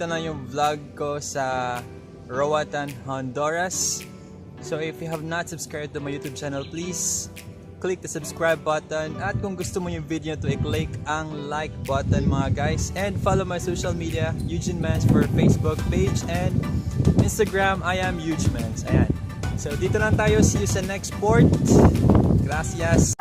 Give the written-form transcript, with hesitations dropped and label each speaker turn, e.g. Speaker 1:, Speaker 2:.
Speaker 1: ito na yung vlog ko sa Roatan Honduras. So if you have not subscribed to my YouTube channel, please click the subscribe button. At kung gusto mo yung video to, i-click ang like button mga guys. And follow my social media, Eugene Mans for Facebook page and Instagram, I am Eugene Mans. Ayan. So dito lang tayo. See you sa next port. Gracias.